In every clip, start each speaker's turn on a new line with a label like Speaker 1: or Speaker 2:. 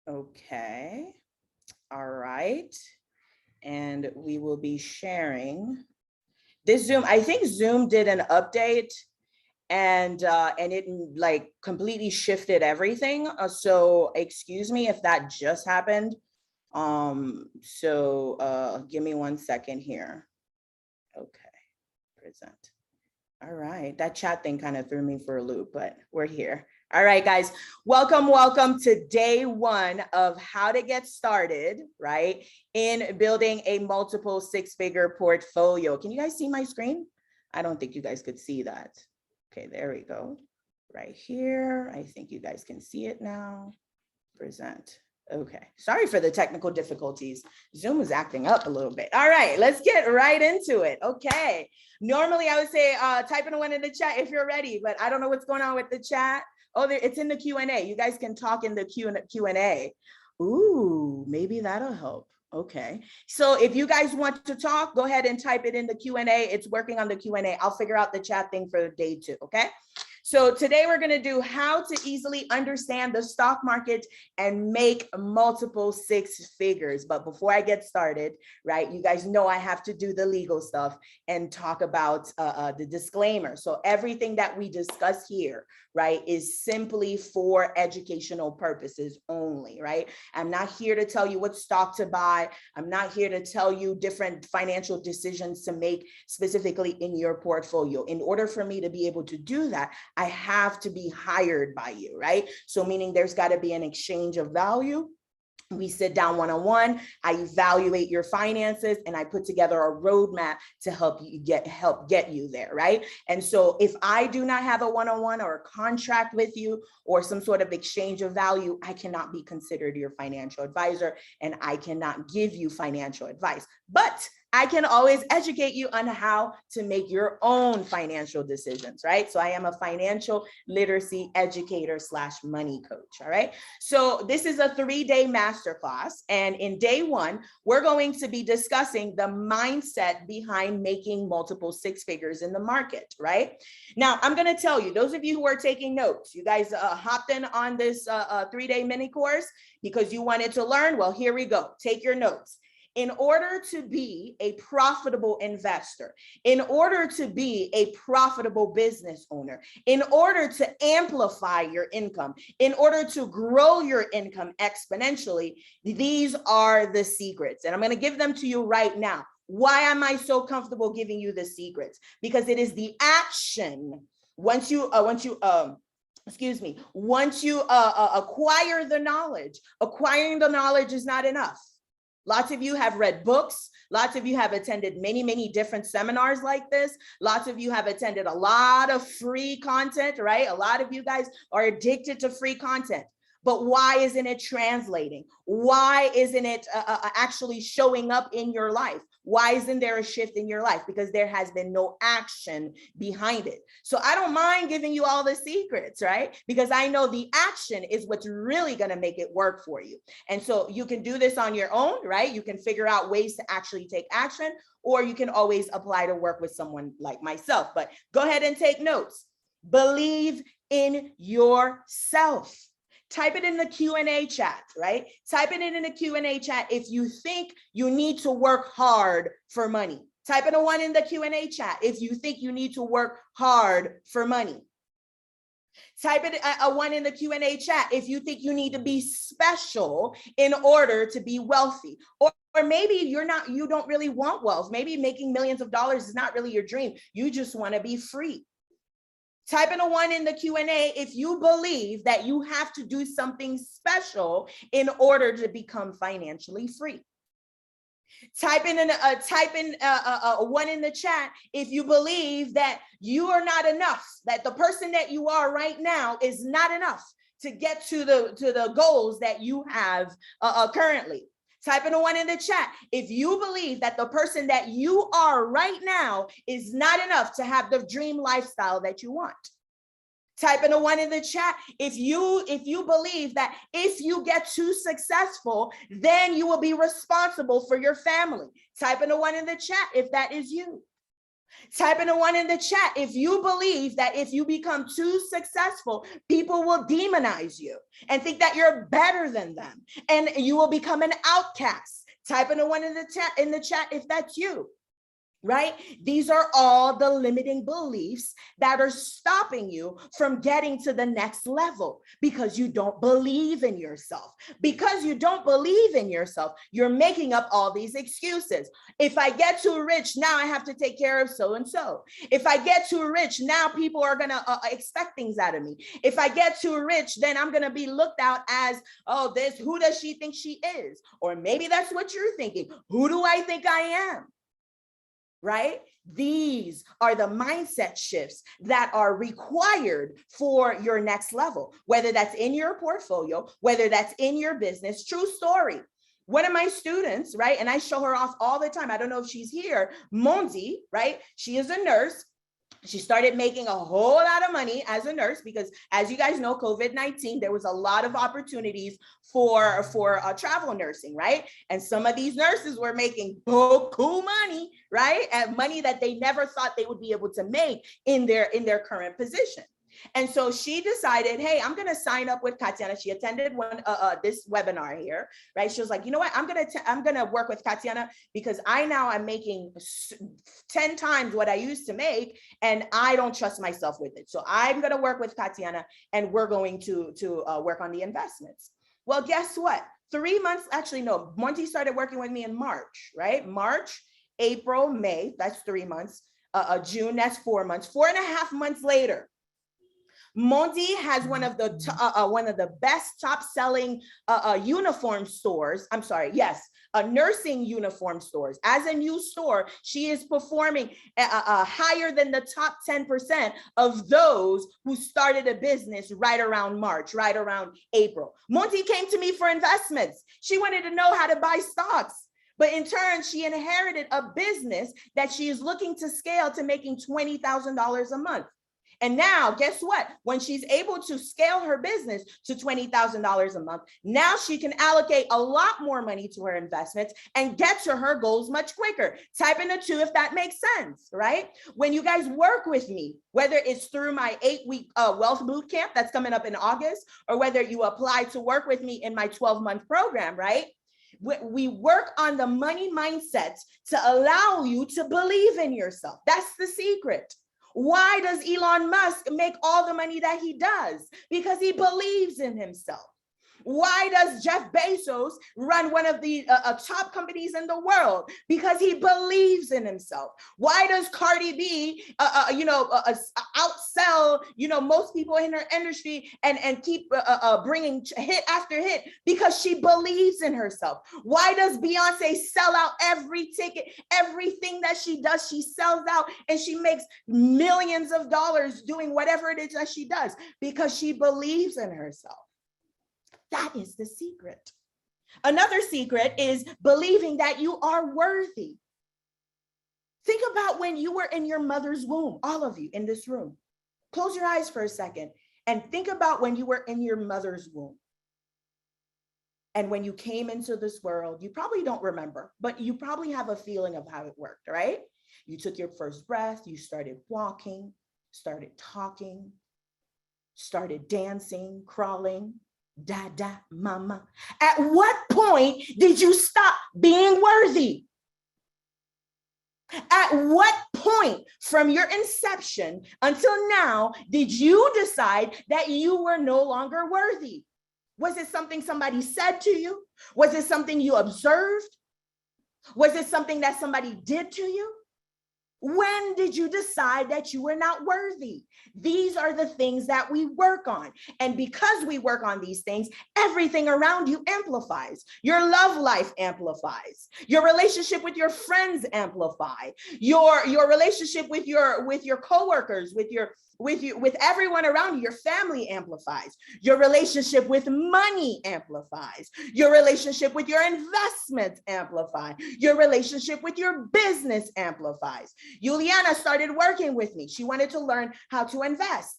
Speaker 1: Okay. All right. And we will be sharing this Zoom. I think Zoom did an update and it like completely shifted everything. So excuse me if that just happened. Give me 1 second here. Okay, present. All right, that chat thing kind of threw me for a loop, but we're here. All right, guys, welcome to day 1 of how to get started, right, in building a multiple 6-figure portfolio. Can you guys see my screen? I don't think you guys could see that. Okay, there we go. Right here, I think you guys can see it now. Present. Okay, sorry for the technical difficulties. Zoom is acting up a little bit. All right, let's get right into it. Okay, normally I would say type in a 1 in the chat if you're ready, but I don't know what's going on with the chat. Oh, it's in the Q&A. You guys can talk in the Q&A. Ooh, maybe that'll help. Okay, so if you guys want to talk, go ahead and type it in the Q&A. It's working on the Q&A. I'll figure out the chat thing for day 2, okay? So today we're going to do how to easily understand the stock market and make multiple 6 figures. But before I get started, right, you guys know I have to do the legal stuff and talk about the disclaimer. So everything that we discuss here, right, is simply for educational purposes only, right? I'm not here to tell you what stock to buy. I'm not here to tell you different financial decisions to make specifically in your portfolio. In order for me to be able to do that, I have to be hired by you, right? So meaning there's got to be an exchange of value. We sit down one-on-one, I evaluate your finances, and I put together a roadmap to help get you there, right? And so if I do not have a one-on-one or a contract with you or some sort of exchange of value, I cannot be considered your financial advisor and I cannot give you financial advice. But I can always educate you on how to make your own financial decisions, right? So I am a financial literacy educator / money coach, all right? So this is a 3-day masterclass. And in day 1, we're going to be discussing the mindset behind making multiple 6 figures in the market, right? Now, I'm going to tell you, those of you who are taking notes, you guys hopped in on this 3-day mini course because you wanted to learn. Well, here we go. Take your notes. In order to be a profitable investor, in order to be a profitable business owner, in order to amplify your income, in order to grow your income exponentially, these are the secrets. And I'm going to give them to you right now. Why am I so comfortable giving you the secrets? Because it is the action. Once you acquire the knowledge, acquiring the knowledge is not enough. Lots of you have read books. Lots of you have attended many different seminars like this. Lots of you have attended a lot of free content, right? A lot of you guys are addicted to free content. But why isn't it translating? Why isn't it actually showing up in your life? Why isn't there a shift in your life? Because there has been no action behind it. So I don't mind giving you all the secrets, right? Because I know the action is what's really going to make it work for you. And so you can do this on your own, right? You can figure out ways to actually take action, or you can always apply to work with someone like myself. But go ahead and take notes. Believe in yourself. Type it in the Q&A chat, right? Type it in the Q&A chat if you think you need to work hard for money. Type in a 1 in the Q&A chat if you think you need to work hard for money. Type it a 1 in the Q&A chat if you think you need to be special in order to be wealthy. Or maybe you don't really want wealth. Maybe making millions of dollars is not really your dream. You just want to be free. Type in a 1 in the Q&A if you believe that you have to do something special in order to become financially free. Type in a 1 in the chat if you believe that you are not enough, that the person that you are right now is not enough to get to the goals that you have currently. Type in a 1 in the chat if you believe that the person that you are right now is not enough to have the dream lifestyle that you want. Type in a 1 in the chat if you believe that if you get too successful, then you will be responsible for your family. Type in a 1 in the chat if that is you. Type in a 1 in the chat if you believe that if you become too successful, people will demonize you and think that you're better than them and you will become an outcast. Type in a 1 in the chat if that's you. Right? These are all the limiting beliefs that are stopping you from getting to the next level because you don't believe in yourself. Because you don't believe in yourself, you're making up all these excuses. If I get too rich, now I have to take care of so and so. If I get too rich, now people are going to expect things out of me. If I get too rich, then I'm going to be looked out as, oh, who does she think she is? Or maybe that's what you're thinking. Who do I think I am? Right? These are the mindset shifts that are required for your next level, whether that's in your portfolio, whether that's in your business. True story. One of my students, right? And I show her off all the time. I don't know if she's here. Monzi, right? She is a nurse. She started making a whole lot of money as a nurse because, as you guys know, COVID-19, there was a lot of opportunities for travel nursing, right? And some of these nurses were making cool money, right? And money that they never thought they would be able to make in their current position. And so she decided, hey, I'm going to sign up with Katiana. She attended this webinar here, right? She was like, you know what? I'm going to work with Katiana because I'm making 10 times what I used to make, and I don't trust myself with it. So I'm going to work with Katiana, and we're going to work on the investments. Well, guess what? 3 months, actually, no, Monzi started working with me in March, right? March, April, May, that's 3 months. June, that's 4 months. 4.5 months later, Monzi has one of the best top-selling uniform stores. I'm sorry, yes, nursing uniform stores. As a new store, she is performing higher than the top 10% of those who started a business right around March, right around April. Monzi came to me for investments. She wanted to know how to buy stocks. But in turn, she inherited a business that she is looking to scale to making $20,000 a month. And now, guess what? When she's able to scale her business to $20,000 a month, now she can allocate a lot more money to her investments and get to her goals much quicker. Type in a 2 if that makes sense, right? When you guys work with me, whether it's through my 8-week wealth boot camp that's coming up in August, or whether you apply to work with me in my 12-month program, right? We work on the money mindset to allow you to believe in yourself. That's the secret. Why does Elon Musk make all the money that he does? Because he believes in himself. Why does Jeff Bezos run one of the top companies in the world? Because he believes in himself. Why does Cardi B, outsell, most people in her industry and keep bringing hit after hit? Because she believes in herself. Why does Beyonce sell out every ticket, everything that she does, she sells out and she makes millions of dollars doing whatever it is that she does? Because she believes in herself. That is the secret. Another secret is believing that you are worthy. Think about when you were in your mother's womb, all of you in this room. Close your eyes for a second and think about when you were in your mother's womb. And when you came into this world, you probably don't remember, but you probably have a feeling of how it worked, right? You took your first breath, you started walking, started talking, started dancing, crawling. Dada, mama. At what point did you stop being worthy? At what point from your inception until now did you decide that you were no longer worthy? Was it something somebody said to you? Was it something you observed? Was it something that somebody did to you? When did you decide that you were not worthy? These are the things that we work on. And because we work on these things, everything around you amplifies. Your love life amplifies. Your relationship with your friends amplify. Your relationship with your coworkers, with everyone around you, your family amplifies. Your relationship with money amplifies. Your relationship with your investments amplify. Your relationship with your business amplifies. Juliana started working with me. She wanted to learn how to invest.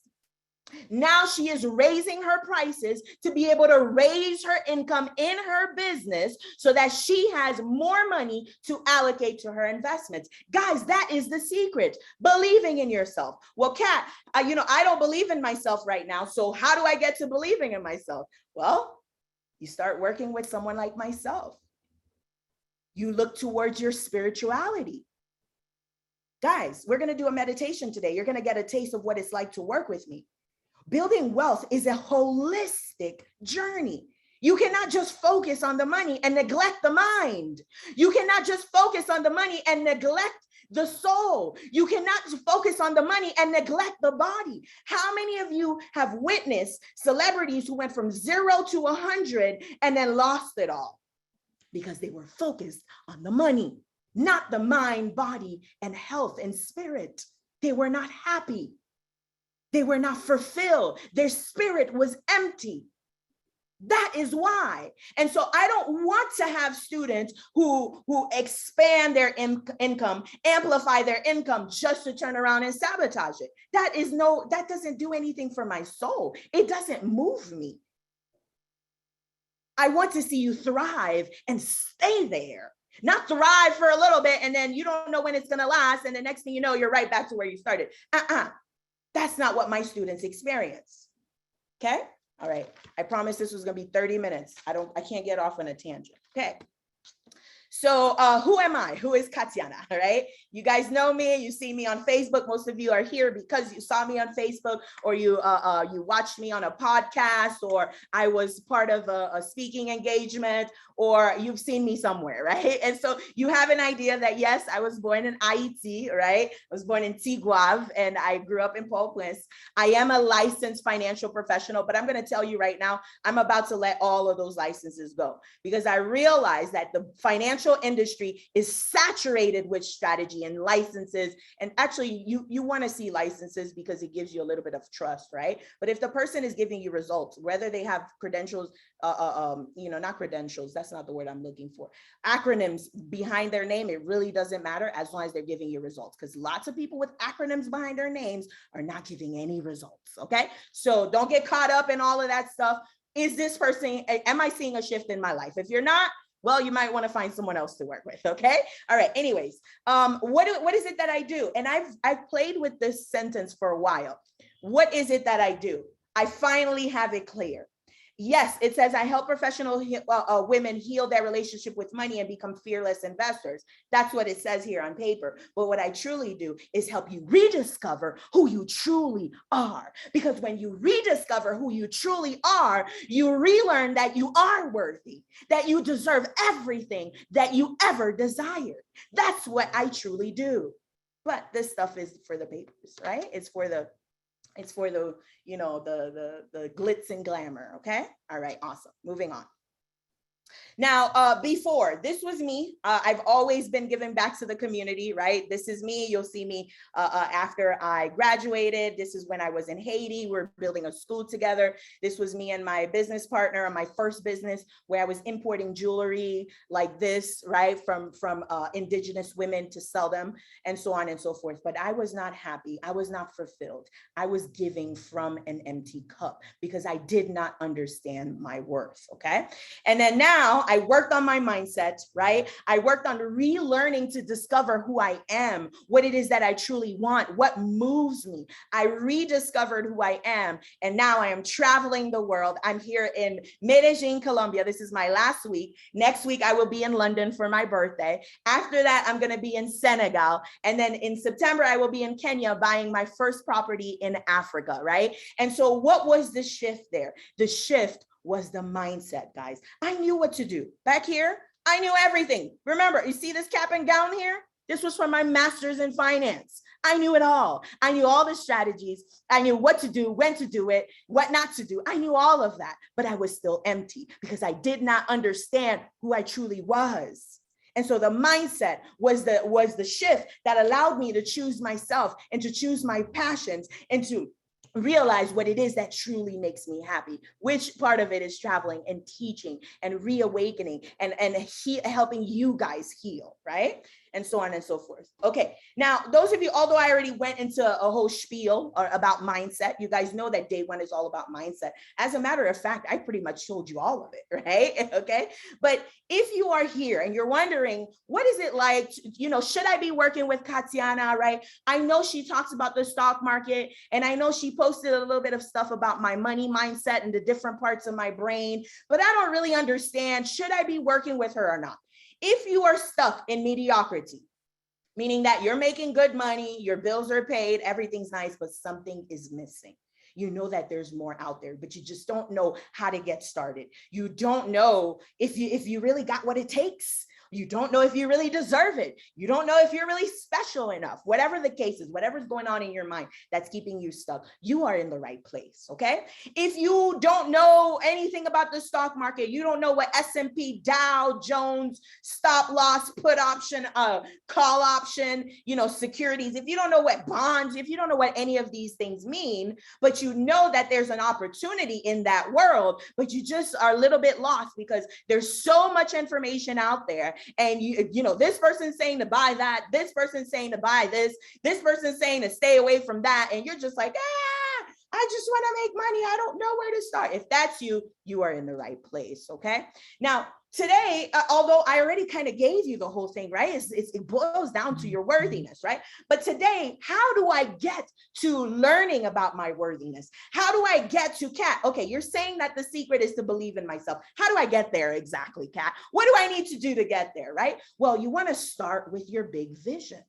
Speaker 1: Now she is raising her prices to be able to raise her income in her business so that she has more money to allocate to her investments. Guys, that is the secret. Believing in yourself. Well, Kat, I don't believe in myself right now. So how do I get to believing in myself? Well, you start working with someone like myself. You look towards your spirituality. Guys, we're going to do a meditation today. You're going to get a taste of what it's like to work with me. Building wealth is a holistic journey. You cannot just focus on the money and neglect the mind. You cannot just focus on the money and neglect the soul. You cannot focus on the money and neglect the body. How many of you have witnessed celebrities who went from 0 to 100 and then lost it all? Because they were focused on the money, not the mind, body, and health and spirit. They were not happy. They were not fulfilled. Their spirit was empty. That is why. And so I don't want to have students who expand their income, amplify their income just to turn around and sabotage it. That doesn't do anything for my soul. It doesn't move me. I want to see you thrive and stay there. Not thrive for a little bit and then you don't know when it's going to last. And the next thing you know, you're right back to where you started. That's not what my students experience. Okay. All right. I promised this was going to be 30 minutes. I can't get off on a tangent. Okay. So who am I? Who is Katiana? All right. You guys know me. You see me on Facebook. Most of you are here because you saw me on Facebook, or you watched me on a podcast, or I was part of a speaking engagement, or you've seen me somewhere, right? And so you have an idea that, yes, I was born in Haiti, right? I was born in Tiguave and I grew up in Port-au-Prince. I am a licensed financial professional, but I'm going to tell you right now, I'm about to let all of those licenses go because I realize that the financial industry is saturated with strategy and licenses. And actually you want to see licenses because it gives you a little bit of trust, right? But if the person is giving you results, whether they have credentials, not credentials, that's not the word I'm looking for, acronyms behind their name, it really doesn't matter as long as they're giving you results, because lots of people with acronyms behind their names are not giving any results. Okay. So don't get caught up in all of that stuff. Is this person, am I seeing a shift in my life? If you're not, well, you might want to find someone else to work with. Okay. All right. Anyways, what is it that I do? And I've played with this sentence for a while. What is it that I do? I finally have it clear. Yes, it says I help professional women heal their relationship with money and become fearless investors. That's what it says here on paper. But what I truly do is help you rediscover who you truly are. Because when you rediscover who you truly are, you relearn that you are worthy, that you deserve everything that you ever desired. That's what I truly do. But this stuff is for the papers, right? It's for the the glitz and glamour. Okay. All right. Awesome. Moving on. Now, before, this was me. I've always been giving back to the community, right? This is me. You'll see me after I graduated. This is when I was in Haiti. We're building a school together. This was me and my business partner on my first business, where I was importing jewelry like this, right? From indigenous women to sell them and so on and so forth. But I was not happy. I was not fulfilled. I was giving from an empty cup because I did not understand my worth. Okay. And then now I worked on my mindset, right? I worked on relearning to discover who I am, what it is that I truly want, what moves me. I rediscovered who I am. And now I am traveling the world. I'm here in Medellin, Colombia. This is my last week. Next week, I will be in London for my birthday. After that, I'm going to be in Senegal. And then in September, I will be in Kenya buying my first property in Africa, right? And so what was the shift there? The shift was the mindset, guys. I knew what to do. Back here, I knew everything. Remember, you see this cap and gown here? This was for my master's in finance. I knew it all. I knew all the strategies. I knew what to do, when to do it, what not to do. I knew all of that, but I was still empty because I did not understand who I truly was. And so the mindset was the shift that allowed me to choose myself and to choose my passions and to realize what it is that truly makes me happy, which part of it is traveling and teaching and reawakening and helping you guys heal, right? and so on and so forth. Okay, now those of you, although I already went into a whole spiel about mindset, you guys know that day one is all about mindset. As a matter of fact, I pretty much told you all of it, right? Okay, but if you are here and you're wondering, what is it like, should I be working with Katiana, right? I know she talks about the stock market, and I know she posted a little bit of stuff about my money mindset and the different parts of my brain, but I don't really understand, should I be working with her or not? If you are stuck in mediocrity, meaning that you're making good money, your bills are paid, everything's nice, but something is missing. You know that there's more out there, but you just don't know how to get started. You don't know if you really got what it takes. You don't know if you really deserve it. You don't know if you're really special enough. Whatever the case is, whatever's going on in your mind that's keeping you stuck, you are in the right place, okay? If you don't know anything about the stock market, you don't know what S&P, Dow Jones, stop loss, put option, call option, securities, if you don't know what bonds, if you don't know what any of these things mean, but you know that there's an opportunity in that world, but you just are a little bit lost because there's so much information out there. And this person's saying to buy that, this person's saying to buy this person's saying to stay away from that. And you're just like, I just want to make money. I don't know where to start. If that's you, you are in the right place. Okay. Now, today, although I already kind of gave you the whole thing, right? It boils down to your worthiness, right? But today, how do I get to learning about my worthiness? How do I get to, Kat? Okay, you're saying that the secret is to believe in myself. How do I get there exactly, Kat? What do I need to do to get there, right? Well, you want to start with your big vision.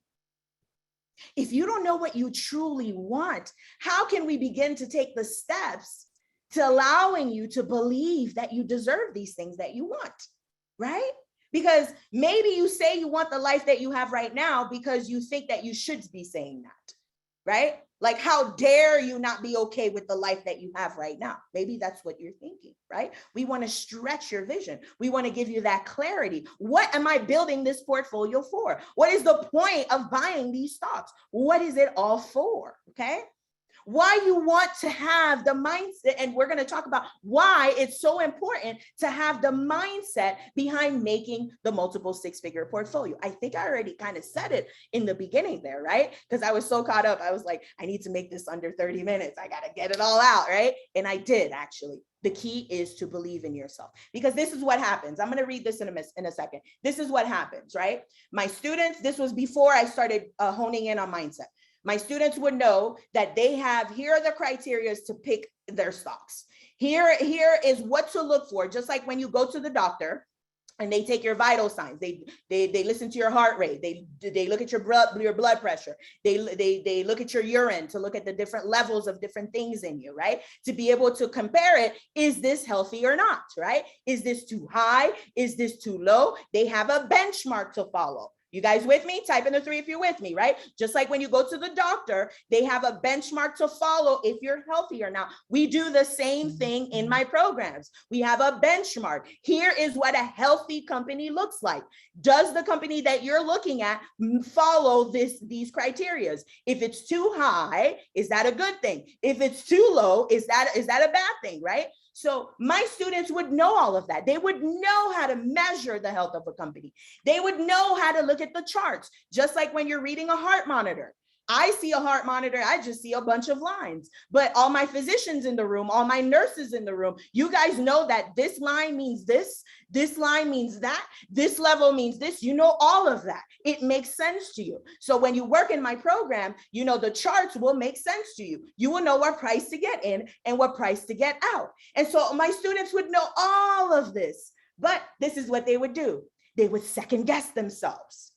Speaker 1: If you don't know what you truly want, how can we begin to take the steps to allowing you to believe that you deserve these things that you want, right? Because maybe you say you want the life that you have right now because you think that you should be saying that, right? Like, how dare you not be okay with the life that you have right now? Maybe that's what you're thinking, right? We want to stretch your vision. We want to give you that clarity. What am I building this portfolio for? What is the point of buying these stocks? What is it all for? Okay. Why you want to have the mindset, and we're going to talk about why it's so important to have the mindset behind making the multiple six-figure portfolio. I think I already kind of said it in the beginning there, right? Because I was so caught up. I was like, I need to make this under 30 minutes. I got to get it all out, right? And I did, actually. The key is to believe in yourself, because this is what happens. I'm going to read this in a second. This is what happens, right? My students, this was before I started honing in on mindset. My students would know that here are the criteria to pick their stocks. Here is what to look for. Just like when you go to the doctor and they take your vital signs, they listen to your heart rate, they look at your blood pressure, they look at your urine to look at the different levels of different things in you, right? To be able to compare it, is this healthy or not, right? Is this too high? Is this too low? They have a benchmark to follow. You guys with me? Type in the 3 if you're with me, right? Just like when you go to the doctor, they have a benchmark to follow if you're healthy or not. We do the same thing in my programs. We have a benchmark. Here is what a healthy company looks like. Does the company that you're looking at follow these criteria? If it's too high, is that a good thing? If it's too low, is that a bad thing, right? So my students would know all of that. They would know how to measure the health of a company. They would know how to look at the charts, just like when you're reading a heart monitor. I see a heart monitor, I just see a bunch of lines, but all my physicians in the room, all my nurses in the room, you guys know that this line means this line means that, this level means this, you know, all of that. It makes sense to you. So when you work in my program, you know, the charts will make sense to you. You will know what price to get in and what price to get out. And so my students would know all of this, but this is what they would do. They would second guess themselves.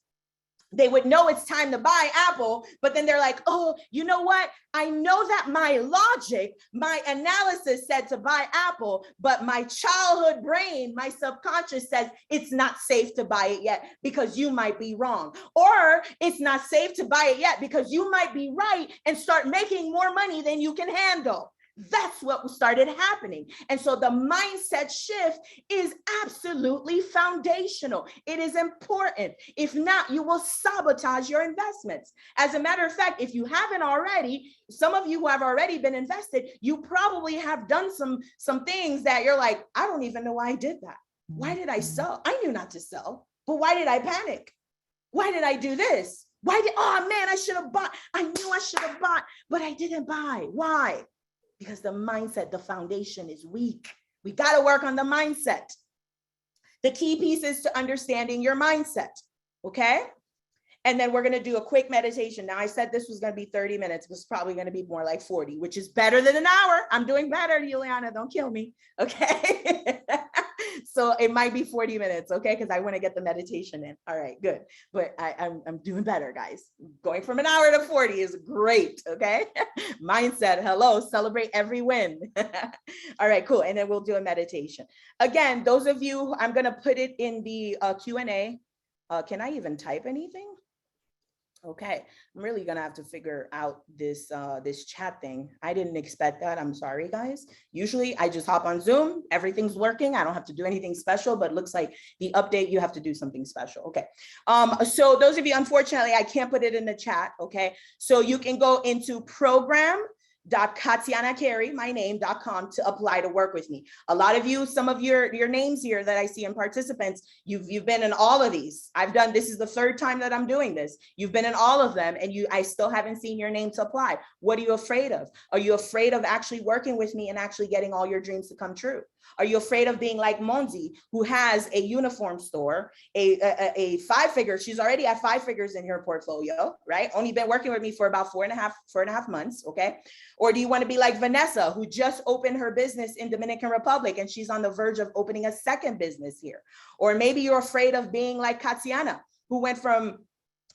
Speaker 1: They would know it's time to buy Apple, but then they're like, oh, you know what? I know that my logic, my analysis said to buy Apple, but my childhood brain, my subconscious says it's not safe to buy it yet because you might be wrong. Or it's not safe to buy it yet because you might be right and start making more money than you can handle. That's what started happening. And so the mindset shift is absolutely foundational. It is important. If not, you will sabotage your investments. As a matter of fact, if you haven't already, some of you who have already been invested, you probably have done some things that you're like, I don't even know why I did that. Why did I sell? I knew not to sell, but why did I panic? Why did I do this? Oh man, I should have bought. I knew I should have bought, but I didn't buy. Why? Because the mindset, the foundation is weak. We got to work on the mindset. The key piece is to understanding your mindset. Okay. And then we're going to do a quick meditation. Now, I said this was going to be 30 minutes. It was probably going to be more like 40, which is better than an hour. I'm doing better, Juliana. Don't kill me. Okay. So it might be 40 minutes. Okay. Because I want to get the meditation in. All right, good. But I'm doing better, guys. Going from an hour to 40 is great. Okay. Mindset. Hello. Celebrate every win. All right, cool. And then we'll do a meditation. Again, those of you, I'm going to put it in the Q&A. Can I even type anything? Okay, I'm really gonna have to figure out this this chat thing. I didn't expect that. I'm sorry, guys. Usually I just hop on Zoom, everything's working. I don't have to do anything special, but it looks like the update, you have to do something special. Okay. So those of you, unfortunately, I can't put it in the chat. Okay. So you can go into program.Katiana, my name.com to apply to work with me. A lot of you, some of your names here that I see in participants, you've been in all of these. This is the third time that I'm doing this. You've been in all of them and I still haven't seen your name to apply. What are you afraid of? Are you afraid of actually working with me and actually getting all your dreams to come true? Are you afraid of being like Monzi, who has a uniform store, a 5-figure, she's already at 5 figures in her portfolio, right? Only been working with me for about four and a half months, okay? Or do you want to be like Vanessa, who just opened her business in Dominican Republic and she's on the verge of opening a second business here? Or maybe you're afraid of being like Katiana, who went from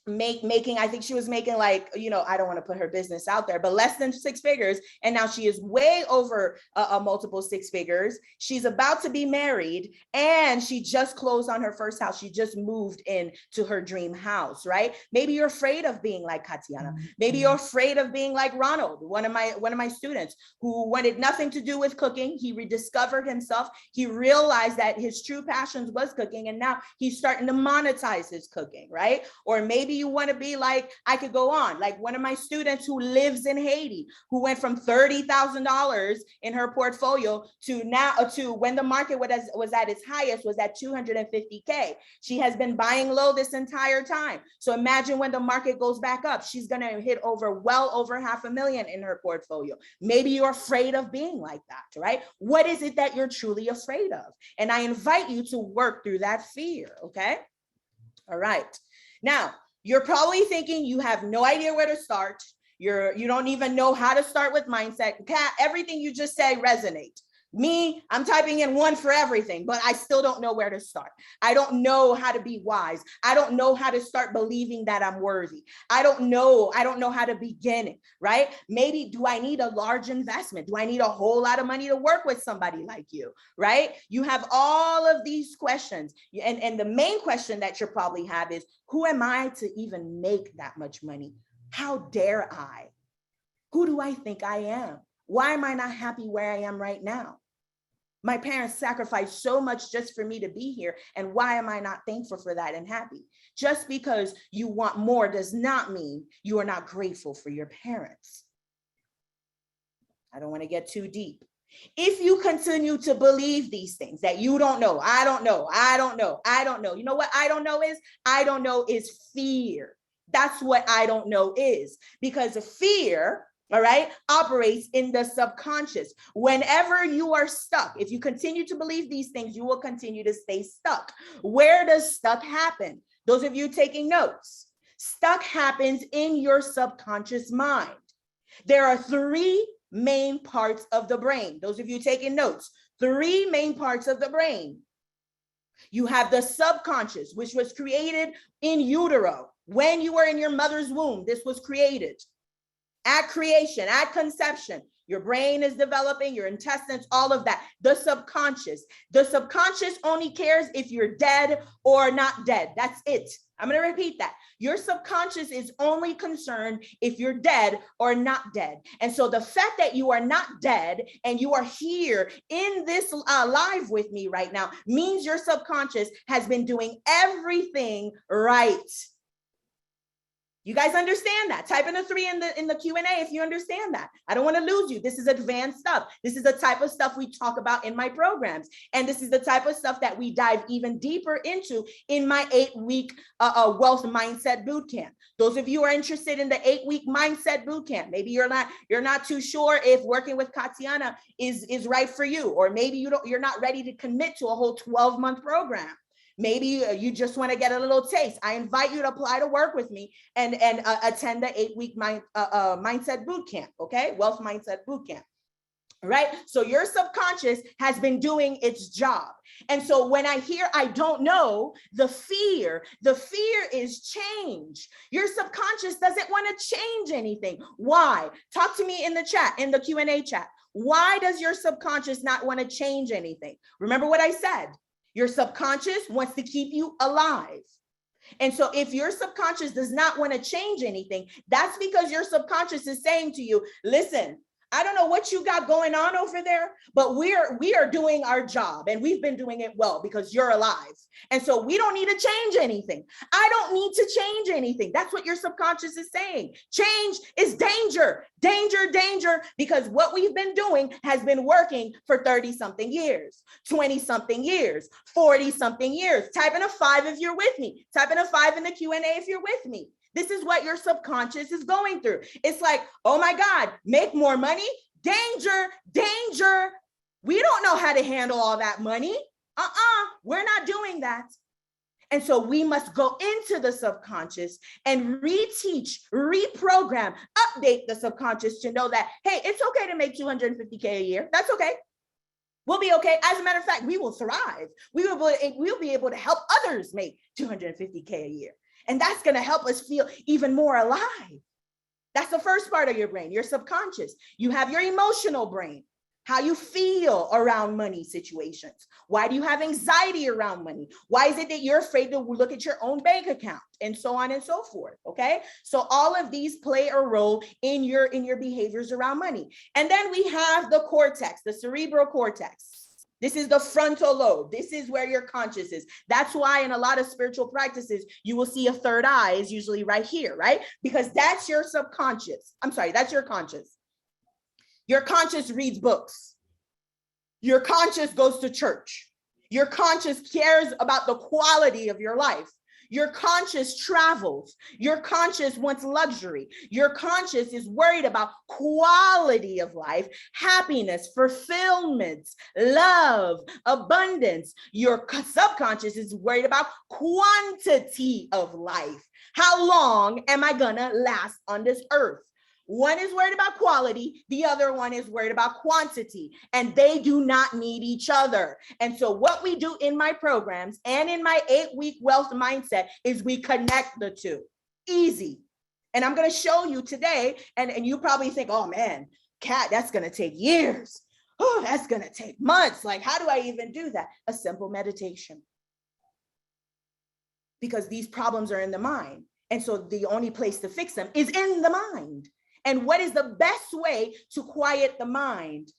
Speaker 1: making, I think she was making like, I don't want to put her business out there, but less than 6 figures. And now she is way over a multiple 6 figures. She's about to be married and she just closed on her first house. She just moved into her dream house, right? Maybe you're afraid of being like Katiana. Maybe you're afraid of being like Ronald, one of my students who wanted nothing to do with cooking. He rediscovered himself. He realized that his true passions was cooking. And now he's starting to monetize his cooking, right? Or maybe you want to be like, I could go on, like one of my students who lives in Haiti, who went from $30,000 in her portfolio to now to when the market was at its highest was at 250K. She has been buying low this entire time. So imagine when the market goes back up, she's going to hit well over $500,000 in her portfolio. Maybe you're afraid of being like that, right? What is it that you're truly afraid of? And I invite you to work through that fear. Okay. All right. Now, you're probably thinking you have no idea where to start. You don't even know how to start with mindset. Kat, everything you just said resonate. Me, I'm typing in 1 for everything, but I still don't know where to start. I don't know how to be wise. I don't know how to start believing that I'm worthy. I don't know how to begin it, right? Maybe do I need a large investment? Do I need a whole lot of money to work with somebody like you, right? You have all of these questions. And the main question that you probably have is, who am I to even make that much money? How dare I? Who do I think I am? Why am I not happy where I am right now? My parents sacrificed so much just for me to be here. And why am I not thankful for that and happy? Just because you want more does not mean you are not grateful for your parents. I don't want to get too deep. If you continue to believe these things that you don't know, I don't know. You know what I don't know is? I don't know is fear. That's what I don't know is, because fear, all right, operates in the subconscious. Whenever you are stuck, if you continue to believe these things, you will continue to stay stuck. Where does stuck happen? Those of you taking notes, stuck happens in your subconscious mind. There are 3 main parts of the brain. Those of you taking notes, 3 main parts of the brain. You have the subconscious, which was created in utero. When you were in your mother's womb, this was created. At creation, at conception, your brain is developing, your intestines, all of that. The subconscious only cares if you're dead or not dead. That's it. I'm going to repeat that. Your subconscious is only concerned if you're dead or not dead. And so the fact that you are not dead and you are here in this live with me right now means your subconscious has been doing everything right. You guys understand that? Type in a 3 in the Q&A if you understand that. I don't want to lose you. This is advanced stuff. This is the type of stuff we talk about in my programs. And this is the type of stuff that we dive even deeper into in my 8-week wealth mindset bootcamp. Those of you who are interested in the 8-week mindset bootcamp, maybe you're not too sure if working with Katiana is right for you, or maybe you're not ready to commit to a whole 12-month program. Maybe you just want to get a little taste. I invite you to apply to work with me and attend the 8-week mindset bootcamp, okay? Wealth mindset bootcamp, right? So your subconscious has been doing its job. And so when I hear, I don't know, the fear is change. Your subconscious doesn't want to change anything. Why? Talk to me in the chat, in the Q&A chat. Why does your subconscious not want to change anything? Remember what I said. Your subconscious wants to keep you alive. And so if your subconscious does not want to change anything, that's because your subconscious is saying to you, listen, I don't know what you got going on over there, but we are doing our job, and we've been doing it well because you're alive. And so we don't need to change anything. I don't need to change anything. That's what your subconscious is saying. Change is danger, danger, danger, because what we've been doing has been working for 30 something years, 20 something years, 40 something years. Type in a 5 if you're with me. Type in a 5 in the Q&A if you're with me. This is what your subconscious is going through. It's like, oh my God, make more money, danger, danger. We don't know how to handle all that money. We're not doing that. And so we must go into the subconscious and reteach, reprogram, update the subconscious to know that, hey, it's okay to make $250K a year. That's okay. We'll be okay. As a matter of fact, we will thrive. We'll be able to help others make $250K a year. And that's going to help us feel even more alive. That's the first part of your brain, your subconscious. You have your emotional brain, how you feel around money situations. Why do you have anxiety around money? Why is it that you're afraid to look at your own bank account, and so on and so forth? Okay. So all of these play a role in your behaviors around money. And then we have the cortex, the cerebral cortex. This is the frontal lobe. This is where your conscious is. That's why in a lot of spiritual practices, you will see a third eye is usually right here, right? Because that's your subconscious. I'm sorry, that's your conscious. Your conscious reads books. Your conscious goes to church. Your conscious cares about the quality of your life. Your conscious travels. Your conscious wants luxury. Your conscious is worried about quality of life, happiness, fulfillment, love, abundance. Your subconscious is worried about quantity of life. How long am I gonna last on this earth? One is worried about quality, the other one is worried about quantity, and they do not need each other. And so what we do in my programs and in my 8-week wealth mindset is we connect the two. Easy. And I'm going to show you today, and you probably think, oh man, Kat, that's going to take years. Oh, that's going to take months. Like, how do I even do that? A simple meditation. Because these problems are in the mind. And so the only place to fix them is in the mind. And what is the best way to quiet the mind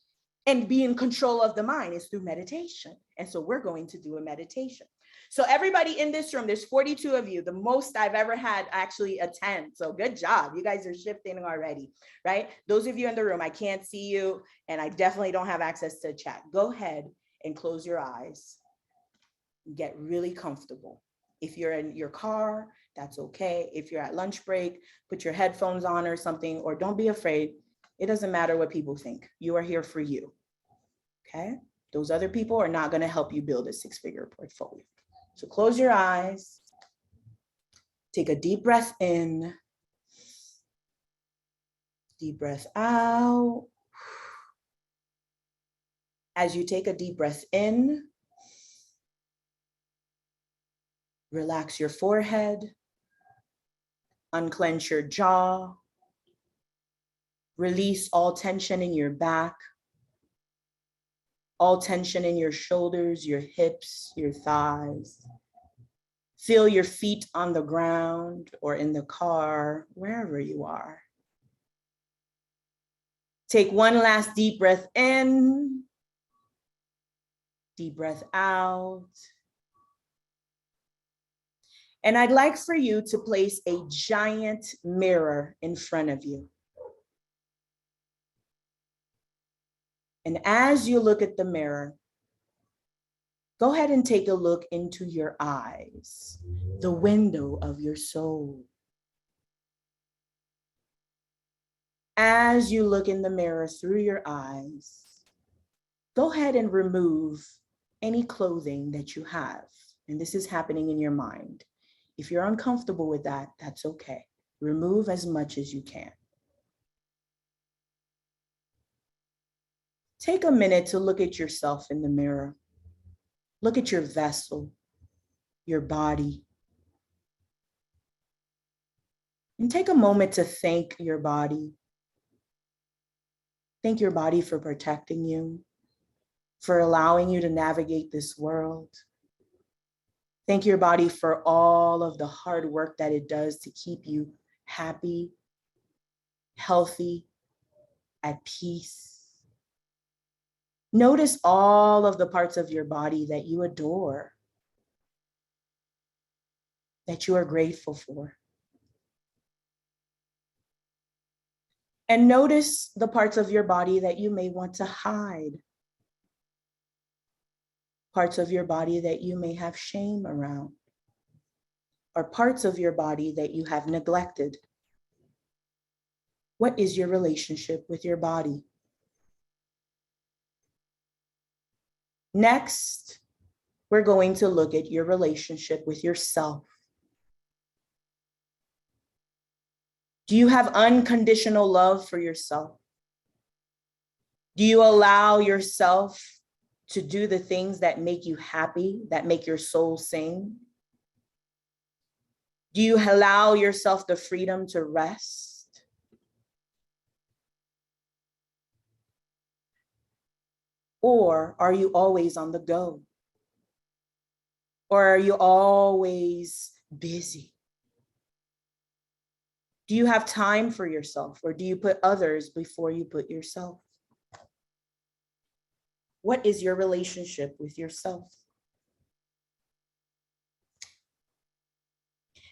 Speaker 1: and be in control of the mind is through meditation. And so we're going to do a meditation. So everybody in this room, there's 42 of you, the most I've ever had actually attend. So good job. You guys are shifting already, right? Those of you in the room, I can't see you, and I definitely don't have access to chat. Go ahead and close your eyes. Get really comfortable. If you're in your car, that's okay. If you're at lunch break, put your headphones on or something, or don't be afraid. It doesn't matter what people think. You are here for you, okay? Those other people are not gonna help you build a 6-figure portfolio. So close your eyes, take a deep breath in, deep breath out. As you take a deep breath in, relax your forehead, unclench your jaw, release all tension in your back, all tension in your shoulders, your hips, your thighs. Feel your feet on the ground or in the car, wherever you are. Take one last deep breath in, deep breath out. And I'd like for you to place a giant mirror in front of you. And as you look at the mirror, go ahead and take a look into your eyes, the window of your soul. As you look in the mirror through your eyes, go ahead and remove any clothing that you have. And this is happening in your mind. If you're uncomfortable with that, that's okay. Remove as much as you can. Take a minute to look at yourself in the mirror. Look at your vessel, your body. And take a moment to thank your body. Thank your body for protecting you, for allowing you to navigate this world. Thank your body for all of the hard work that it does to keep you happy, healthy, at peace. Notice all of the parts of your body that you adore, that you are grateful for. And notice the parts of your body that you may want to hide, parts of your body that you may have shame around, or parts of your body that you have neglected. What is your relationship with your body? Next, we're going to look at your relationship with yourself. Do you have unconditional love for yourself? Do you allow yourself to do the things that make you happy, that make your soul sing? Do you allow yourself the freedom to rest? Or are you always on the go? Or are you always busy? Do you have time for yourself, or do you put others before you put yourself? What is your relationship with yourself?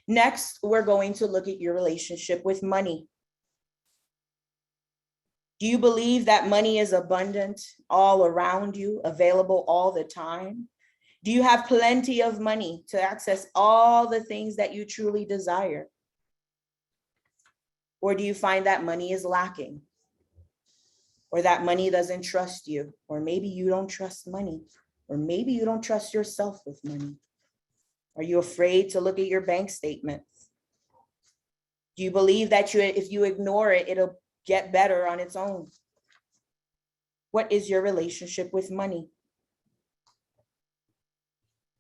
Speaker 1: Next, we're going to look at your relationship with money. Do you believe that money is abundant all around you, available all the time? Do you have plenty of money to access all the things that you truly desire? Or do you find that money is lacking? Or that money doesn't trust you? Or maybe you don't trust money? Or maybe you don't trust yourself with money? Are you afraid to look at your bank statements? Do you believe that if you ignore it, it'll get better on its own? What is your relationship with money?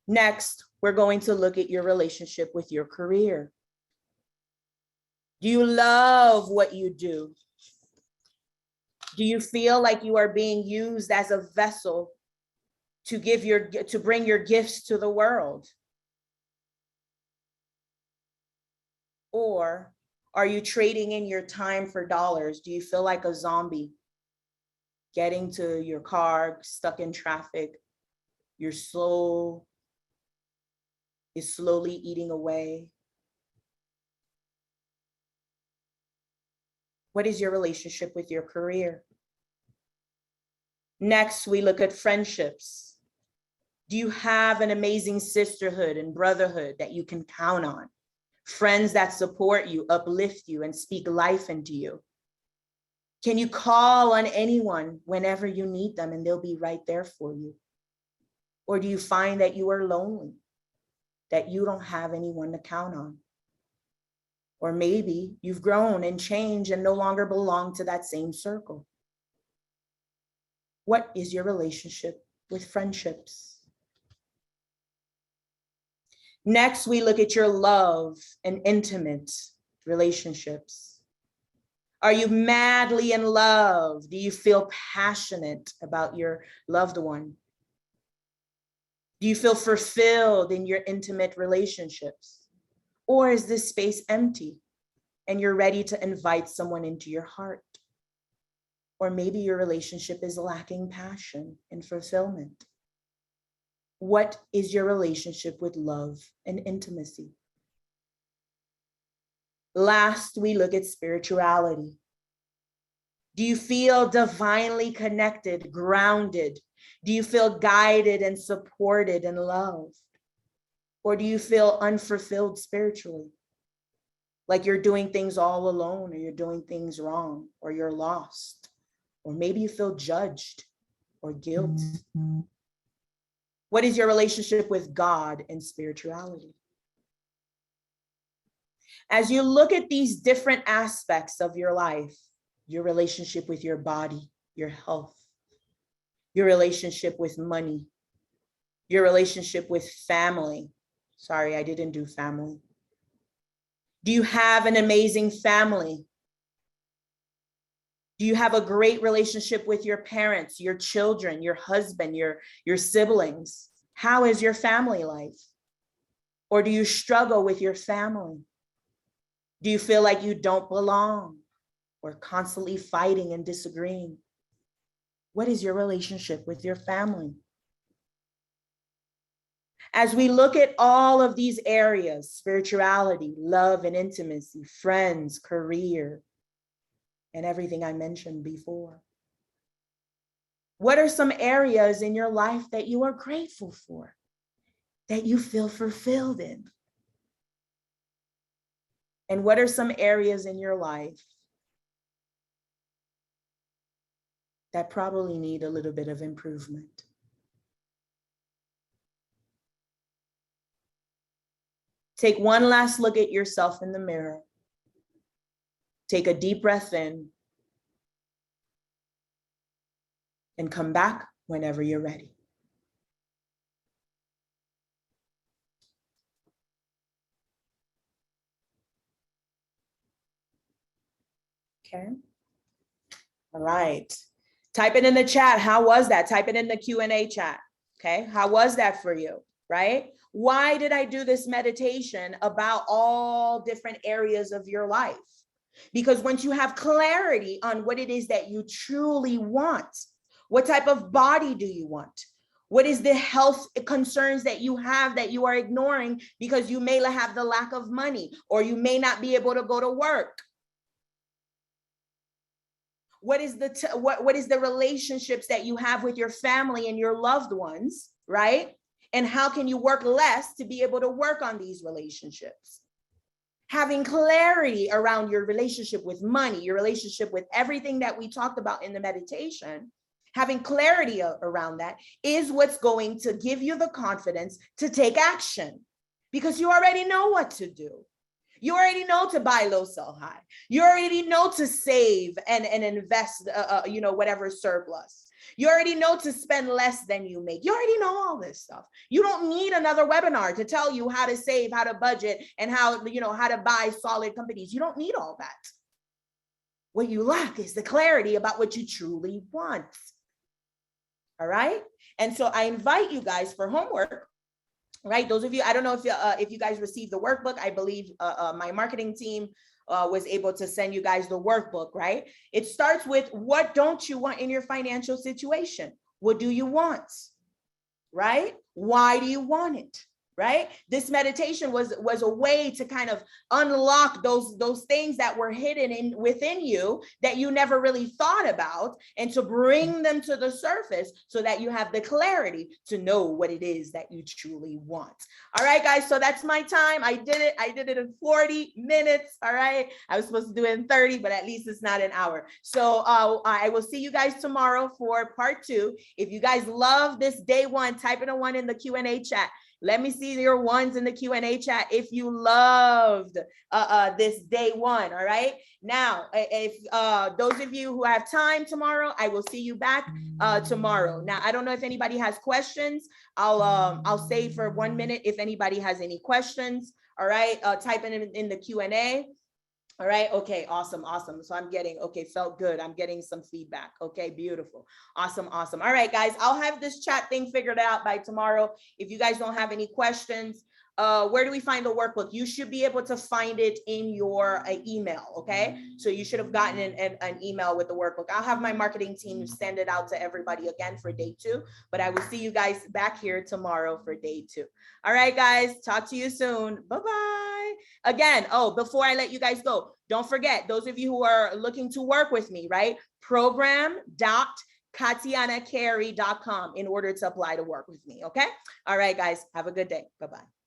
Speaker 1: Next, we're going to look at your relationship with your career. Do you love what you do? Do you feel like you are being used as a vessel to bring your gifts to the world? Or are you trading in your time for dollars? Do you feel like a zombie getting to your car, stuck in traffic? Your soul is slowly eating away. What is your relationship with your career? Next, we look at friendships. Do you have an amazing sisterhood and brotherhood that you can count on? Friends that support you, uplift you, and speak life into you? Can you call on anyone whenever you need them and they'll be right there for you? Or do you find that you are lonely, that you don't have anyone to count on? Or maybe you've grown and changed and no longer belong to that same circle. What is your relationship with friendships? Next, we look at your love and intimate relationships. Are you madly in love? Do you feel passionate about your loved one? Do you feel fulfilled in your intimate relationships? Or is this space empty and you're ready to invite someone into your heart? Or maybe your relationship is lacking passion and fulfillment. What is your relationship with love and intimacy? Last, we look at spirituality. Do you feel divinely connected, grounded? Do you feel guided and supported and loved? Or do you feel unfulfilled spiritually? Like you're doing things all alone, or you're doing things wrong, or you're lost, or maybe you feel judged or guilt. What is your relationship with God and spirituality? As you look at these different aspects of your life, your relationship with your body, your health, your relationship with money, your relationship with family. Sorry, I didn't do family. Do you have an amazing family? Do you have a great relationship with your parents, your children, your husband, your siblings? How is your family life? Or do you struggle with your family? Do you feel like you don't belong or constantly fighting and disagreeing? What is your relationship with your family? As we look at all of these areas, spirituality, love and intimacy, friends, career, and everything I mentioned before, what are some areas in your life that you are grateful for, that you feel fulfilled in? And what are some areas in your life that probably need a little bit of improvement? Take one last look at yourself in the mirror. Take a deep breath in and come back whenever you're ready. Okay. All right. Type it in the chat. How was that? Type it in the Q&A chat. Okay. How was that for you? Right? Why did I do this meditation about all different areas of your life? Because once you have clarity on what it is that you truly want, what type of body do you want? What is the health concerns that you have that you are ignoring because you may have the lack of money, or you may not be able to go to work? What is the relationships that you have with your family and your loved ones, right? And how can you work less to be able to work on these relationships? Having clarity around your relationship with money, your relationship with everything that we talked about in the meditation, having clarity around that is what's going to give you the confidence to take action, because you already know what to do. You already know to buy low, sell high. You already know to save and invest, whatever surplus. You already know to spend less than you make. You already know all this stuff. You don't need another webinar to tell you how to save, how to budget, and how to buy solid companies. You don't need all that. What you lack is the clarity about what you truly want. All right. And so I invite you guys for homework. Right. Those of you, I don't know if you guys received the workbook. I believe my marketing team was able to send you guys the workbook. Right. It starts with, what don't you want in your financial situation? What do you want? Right. Why do you want it? Right. This meditation was a way to kind of unlock those things that were hidden within you that you never really thought about, and to bring them to the surface so that you have the clarity to know what it is that you truly want. All right, guys. So that's my time. I did it in 40 minutes. All right. I was supposed to do it in 30, but at least it's not an hour. So I will see you guys tomorrow for part 2. If you guys love this day 1, type in a 1 in the Q&A chat. Let me see your ones in the Q&A chat if you loved this day 1. All right. Now, if those of you who have time tomorrow, I will see you back tomorrow. Now, I don't know if anybody has questions. I'll say for 1 minute if anybody has any questions. All right. Type it in the Q&A. All right. Okay. Awesome. So I'm getting, felt good. I'm getting some feedback. Okay. Beautiful. Awesome. All right, guys, I'll have this chat thing figured out by tomorrow. If you guys don't have any questions, where do we find the workbook? You should be able to find it in your email. Okay. So you should have gotten an email with the workbook. I'll have my marketing team send it out to everybody again for day 2, but I will see you guys back here tomorrow for day 2. All right, guys, talk to you soon. Bye-bye. Okay. Again, oh, before I let you guys go, don't forget, those of you who are looking to work with me, right? program.katianacarre.com in order to apply to work with me. Okay. All right, guys. Have a good day. Bye-bye.